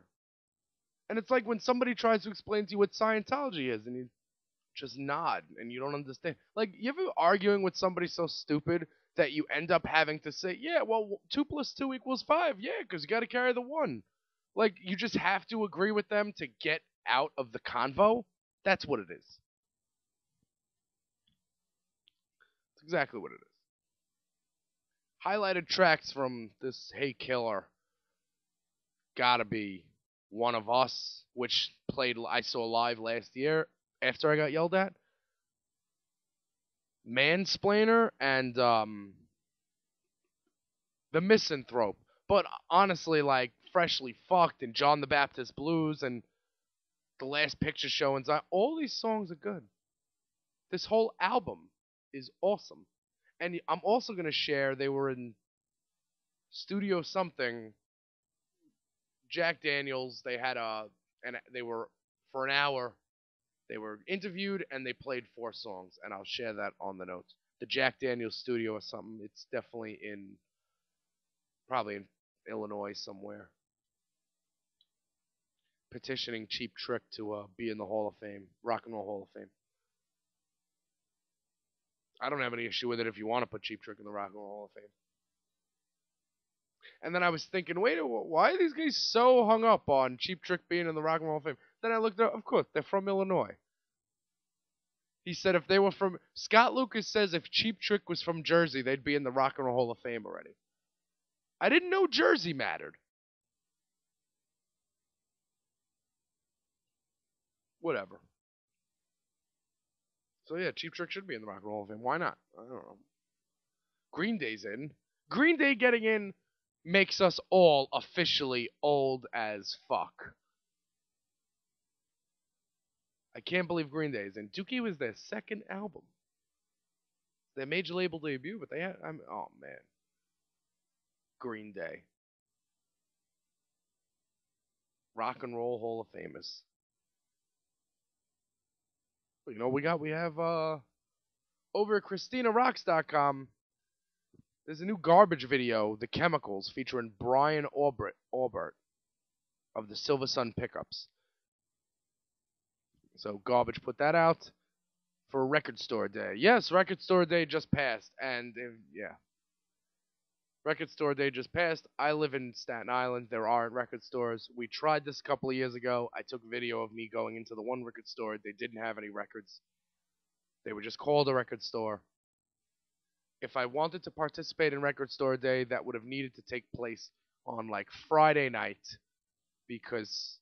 And it's like when somebody tries to explain to you what Scientology is, and you just nod, and you don't understand. Like, you ever arguing with somebody so stupid that you end up having to say, yeah, well, 2 + 2 = 5, yeah, because you got to carry the 1. Like, you just have to agree with them to get out of the convo? That's what it is. That's exactly what it is. Highlighted tracks from this Hey Killer. Gotta be One of Us, which I saw live last year after I got yelled at. Mansplainer and The Misanthrope. But honestly, like Freshly Fucked and John the Baptist Blues and The Last Picture Show and all these songs are good. This whole album is awesome. And I'm also going to share, they were in Studio Something, Jack Daniels. They had they were, for an hour, they were interviewed and they played 4 songs, and I'll share that on the notes. The Jack Daniels Studio or something. It's definitely probably in Illinois somewhere. Petitioning Cheap Trick to be in the Hall of Fame, Rock and Roll Hall of Fame. I don't have any issue with it if you want to put Cheap Trick in the Rock and Roll Hall of Fame. And then I was thinking, wait, why are these guys so hung up on Cheap Trick being in the Rock and Roll Hall of Fame? Then I looked up, of course, they're from Illinois. He said if they were from... Scott Lucas says if Cheap Trick was from Jersey, they'd be in the Rock and Roll Hall of Fame already. I didn't know Jersey mattered. Whatever. So yeah, Cheap Trick should be in the Rock and Roll Hall of Fame. Why not? I don't know. Green Day's in. Green Day getting in makes us all officially old as fuck. I can't believe Green Day is in. Dookie was their second album. Their major label debut, but they had... oh, man. Green Day. Rock and Roll Hall of Famous. You know, we have over at ChristinaRocks.com. There's a new garbage video, The Chemicals, featuring Brian Aubert of the Silver Sun Pickups. So Garbage put that out for Record Store Day. Yes, Record Store Day just passed, and yeah. Record Store Day just passed. I live in Staten Island. There aren't record stores. We tried this a couple of years ago. I took video of me going into the one record store. They didn't have any records. They were just called a record store. If I wanted to participate in Record Store Day, that would have needed to take place on like Friday night, because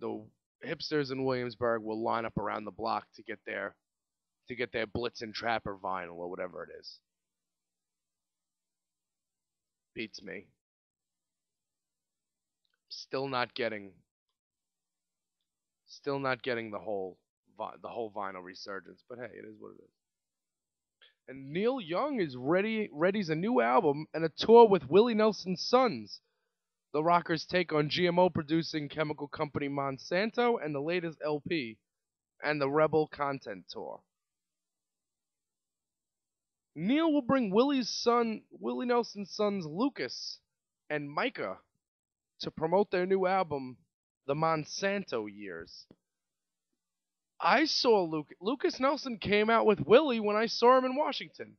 the hipsters in Williamsburg will line up around the block to get their Blitzen Trapper vinyl or whatever it is. Beats me. Still not getting the whole vinyl resurgence, but hey, it is what it is. And Neil Young is ready's a new album and a tour with Willie Nelson's Sons. The rockers take on GMO producing chemical company Monsanto and the latest LP, and the Rebel Content Tour. Neil will bring Willie Nelson's sons Lucas and Micah to promote their new album, The Monsanto Years. I saw Lucas Nelson came out with Willie when I saw him in Washington.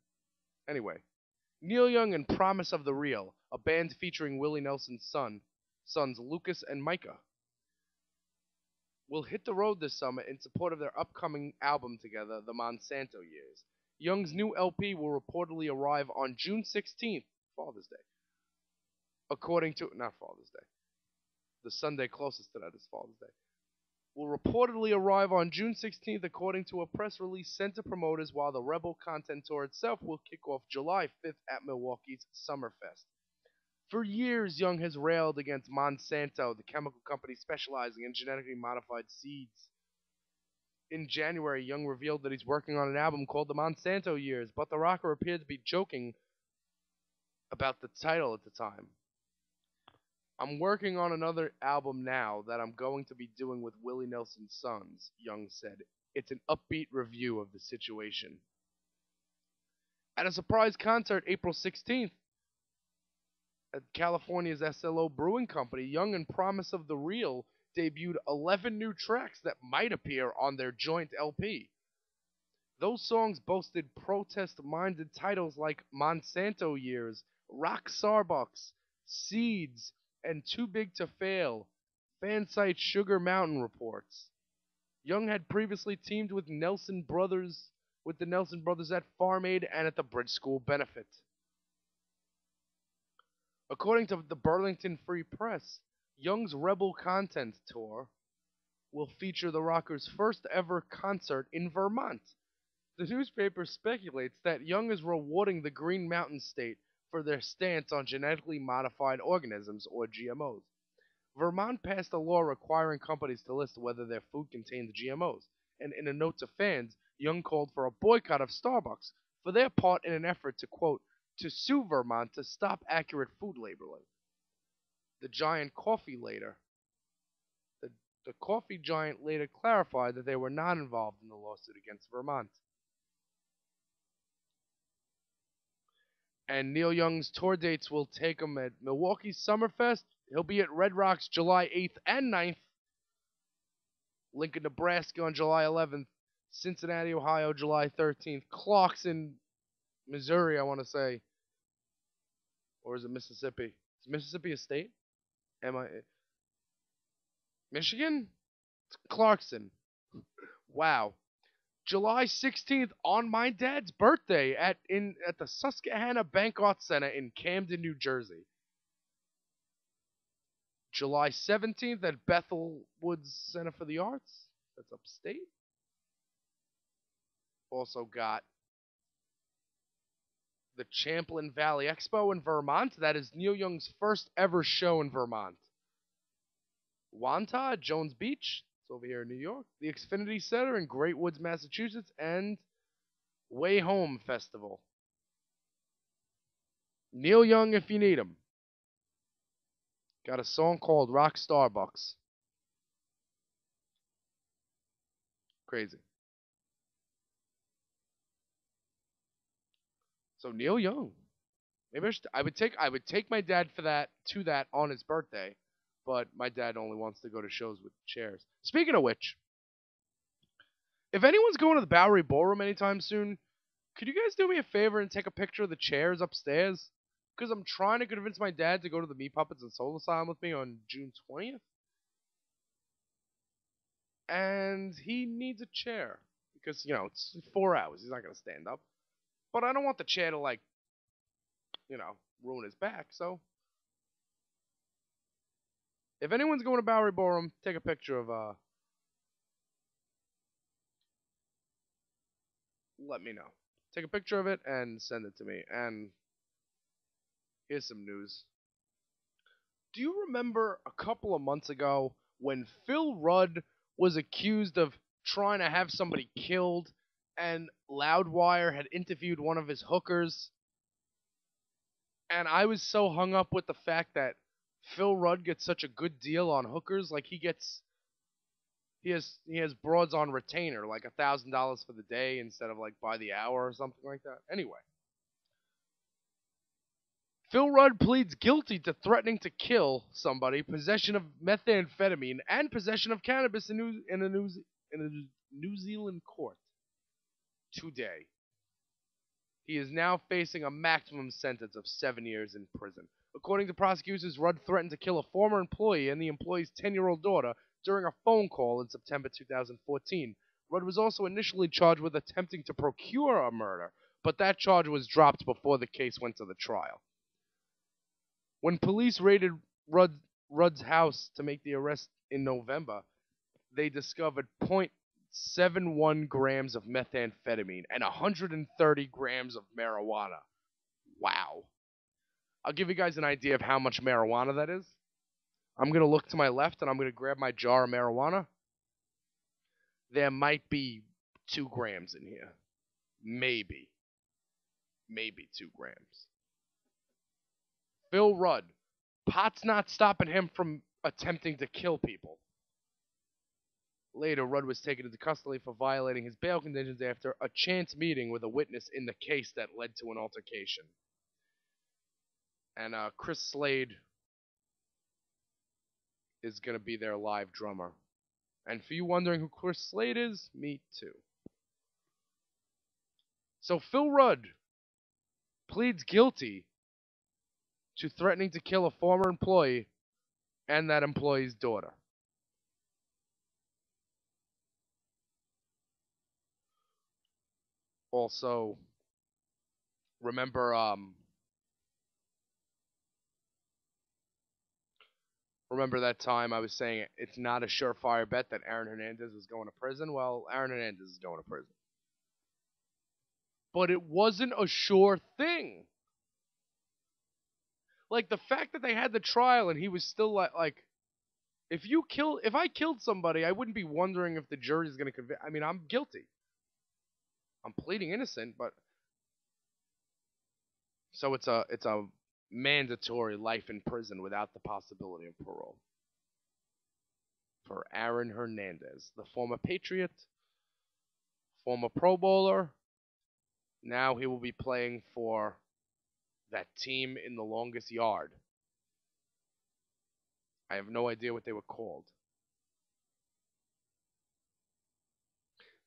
Anyway, Neil Young and Promise of the Real, a band featuring Willie Nelson's sons Lucas and Micah, will hit the road this summer in support of their upcoming album together, The Monsanto Years. Young's new LP will reportedly arrive on June 16th, Father's Day. Not Father's Day. The Sunday closest to that is Father's Day. Will reportedly arrive on June 16th, according to a press release sent to promoters, while the Rebel Content Tour itself will kick off July 5th at Milwaukee's Summerfest. For years, Young has railed against Monsanto, the chemical company specializing in genetically modified seeds. In January, Young revealed that he's working on an album called The Monsanto Years, but the rocker appeared to be joking about the title at the time. I'm working on another album now that I'm going to be doing with Willie Nelson's Sons, Young said. It's an upbeat review of the situation. At a surprise concert April 16th at California's SLO Brewing Company, Young and Promise of the Real debuted 11 new tracks that might appear on their joint LP. Those songs boasted protest-minded titles like Monsanto Years, Rock Starbucks, Seeds, and Too Big to Fail. Fan site Sugar Mountain reports. Young had previously teamed with the Nelson Brothers at Farm Aid and at the Bridge School benefit. According to the Burlington Free Press, Young's Rebel Content Tour will feature the rockers' first ever concert in Vermont. The newspaper speculates that Young is rewarding the Green Mountain State for their stance on genetically modified organisms, or GMOs. Vermont passed a law requiring companies to list whether their food contains GMOs, and in a note to fans, Young called for a boycott of Starbucks for their part in an effort to, quote, to sue Vermont to stop accurate food labeling. The coffee giant later clarified that they were not involved in the lawsuit against Vermont. And Neil Young's tour dates will take him at Milwaukee's Summerfest. He'll be at Red Rocks July 8th and 9th. Lincoln, Nebraska on July 11th. Cincinnati, Ohio, July 13th. Clarkson, Missouri, I want to say. Or is it Mississippi? Is Mississippi a state? Michigan? It's Clarkson. Wow. July 16th on my dad's birthday at the Susquehanna Bank Arts Center in Camden, New Jersey. July 17th at Bethel Woods Center for the Arts. That's upstate. Also got the Champlain Valley Expo in Vermont. That is Neil Young's first ever show in Vermont. Wantagh, Jones Beach. It's over here in New York. The Xfinity Center in Great Woods, Massachusetts. And Way Home Festival. Neil Young if you need him. Got a song called Rock Starbucks. Crazy. So Neil Young. Maybe I would take my dad to that on his birthday, but my dad only wants to go to shows with chairs. Speaking of which, if anyone's going to the Bowery Ballroom anytime soon, could you guys do me a favor and take a picture of the chairs upstairs? Because I'm trying to convince my dad to go to the Meat Puppets and Soul Asylum with me on June 20th. And he needs a chair. Because, it's 4 hours. He's not going to stand up. But I don't want the chair to, ruin his back. So, if anyone's going to Bowery Ballroom, take a picture of, let me know. Take a picture of it and send it to me. And here's some news. Do you remember a couple of months ago when Phil Rudd was accused of trying to have somebody killed and Loudwire had interviewed one of his hookers? And I was so hung up with the fact that Phil Rudd gets such a good deal on hookers. Like he has broads on retainer, like $1,000 for the day instead of like by the hour or something like that. Anyway, Phil Rudd pleads guilty to threatening to kill somebody, possession of methamphetamine, and possession of cannabis in a New Zealand court today. He is now facing a maximum sentence of 7 years in prison. According to prosecutors, Rudd threatened to kill a former employee and the employee's 10-year-old daughter during a phone call in September 2014. Rudd was also initially charged with attempting to procure a murder, but that charge was dropped before the case went to the trial. When police raided Rudd's house to make the arrest in November, they discovered 0.71 grams of methamphetamine and 130 grams of marijuana. Wow. I'll give you guys an idea of how much marijuana that is. I'm going to look to my left and I'm going to grab my jar of marijuana. There might be 2 grams in here. Maybe 2 grams. Phil Rudd. Pot's not stopping him from attempting to kill people. Later, Rudd was taken into custody for violating his bail conditions after a chance meeting with a witness in the case that led to an altercation. And Chris Slade is going to be their live drummer. And for you wondering who Chris Slade is, me too. So Phil Rudd pleads guilty to threatening to kill a former employee and that employee's daughter. Also, remember that time I was saying it's not a surefire bet that Aaron Hernandez is going to prison? Well, Aaron Hernandez is going to prison. But it wasn't a sure thing. Like, the fact that they had the trial and he was still like if I killed somebody, I wouldn't be wondering if the jury is going to convict. I mean, I'm guilty. I'm pleading innocent, but so it's a mandatory life in prison without the possibility of parole for Aaron Hernandez, the former Patriot, former Pro Bowler. Now he will be playing for that team in the longest yard. I have no idea what they were called.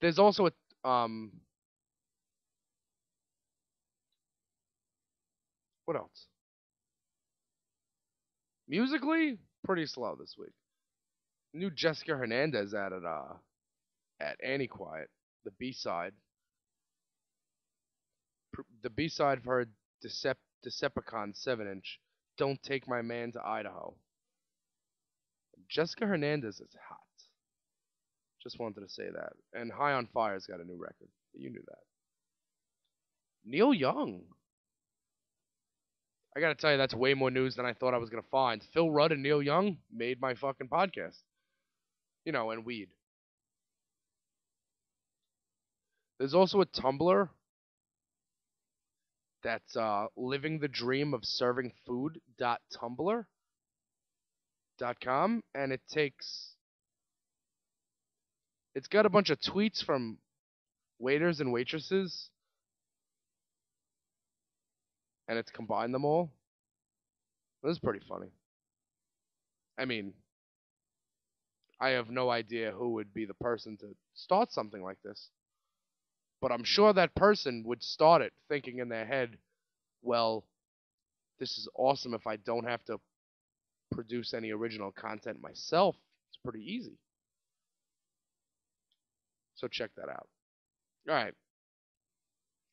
There's also a what else? Musically, pretty slow this week. New Jessica Hernandez added at Annie Quiet, the B-side. The B-side for her Decepticon 7-inch, Don't Take My Man to Idaho. Jessica Hernandez is hot. Just wanted to say that. And High on Fire's got a new record. You knew that. Neil Young. I gotta tell you, that's way more news than I thought I was gonna find. Phil Rudd and Neil Young made my fucking podcast. And weed. There's also a Tumblr that's living the dream of serving food.tumblr.com, and it takes It's got a bunch of tweets from waiters and waitresses, and it's combined them all. This is pretty funny. I mean, I have no idea who would be the person to start something like this. But I'm sure that person would start it thinking in their head, well, this is awesome if I don't have to produce any original content myself. It's pretty easy. So check that out. All right.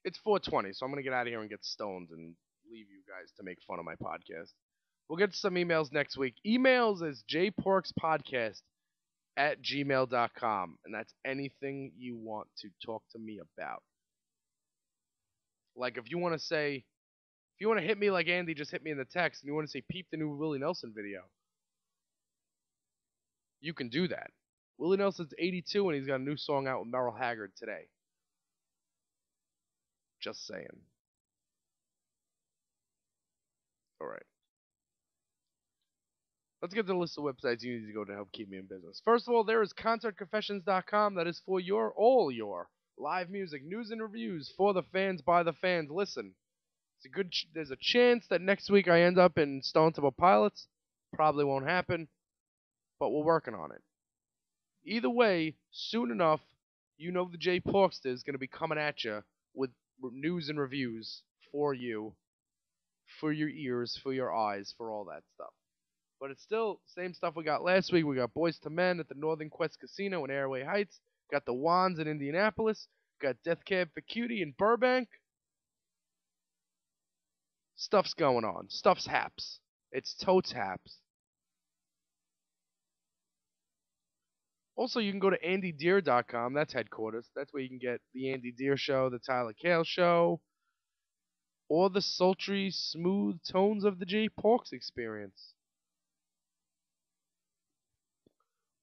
It's 4:20, so I'm going to get out of here and get stoned and leave you guys to make fun of my podcast. We'll get to some emails next week. Emails is jporkspodcast@gmail.com, and that's anything you want to talk to me about. Like if you want to hit me like Andy just hit me in the text, and you want to say peep the new Willie Nelson video, you can do that. Willie Nelson's 82, and he's got a new song out with Merle Haggard today. Just saying. All right. Let's get to the list of websites you need to go to help keep me in business. First of all, there is concertconfessions.com. That is for all your live music, news, and reviews for the fans, by the fans. Listen, there's a chance that next week I end up in Stone Temple Pilots. Probably won't happen, but we're working on it. Either way, soon enough, you know the J Porkster is going to be coming at you with news and reviews for you, for your ears, for your eyes, for all that stuff. But it's still same stuff we got last week. We got Boys to Men at the Northern Quest Casino in Airway Heights. Got the Wands in Indianapolis. Got Death Cab for Cutie in Burbank. Stuff's going on. Stuff's haps. It's totes haps. Also, you can go to andydeer.com. That's headquarters. That's where you can get the Andy Deer Show, the Tyler Cale Show, or the sultry, smooth tones of the J Porks experience.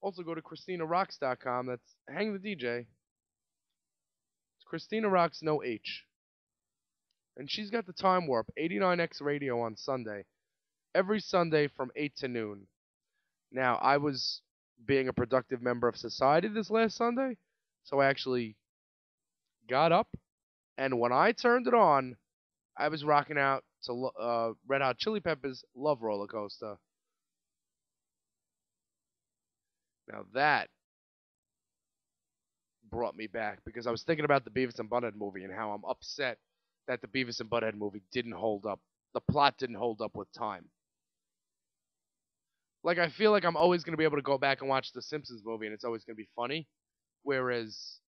Also, go to ChristinaRocks.com. That's Hang the DJ. It's Christina Rocks, no H. And she's got the Time Warp, 89X Radio on Sunday. Every Sunday from 8 to noon. Now, I was being a productive member of society this last Sunday, so I actually got up, and when I turned it on, I was rocking out to Red Hot Chili Peppers' Love Roller Coaster. Now that brought me back, because I was thinking about the Beavis and Butthead movie and how I'm upset that the Beavis and Butthead movie didn't hold up. The plot didn't hold up with time. Like, I feel like I'm always going to be able to go back and watch the Simpsons movie, and it's always going to be funny. Whereas,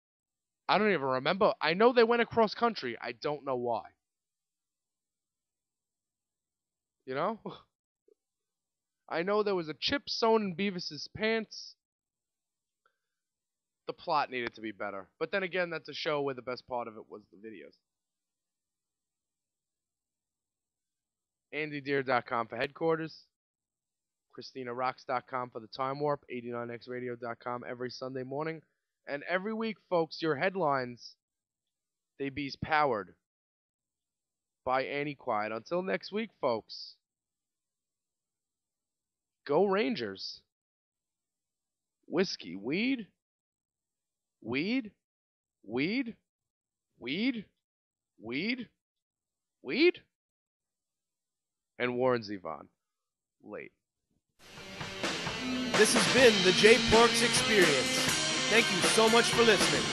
I don't even remember. I know they went across country. I don't know why. You know? I know there was a chip sewn in Beavis's pants. The plot needed to be better. But then again, that's a show where the best part of it was the videos. AndyDeer.com for headquarters. ChristinaRocks.com for the Time Warp. 89xradio.com every Sunday morning. And every week, folks, your headlines, they be's powered by Annie Quiet. Until next week, folks. Go Rangers. Whiskey, weed, weed, weed, weed, weed, weed, and Warren Zevon. Late. This has been the J Porks Experience. Thank you so much for listening.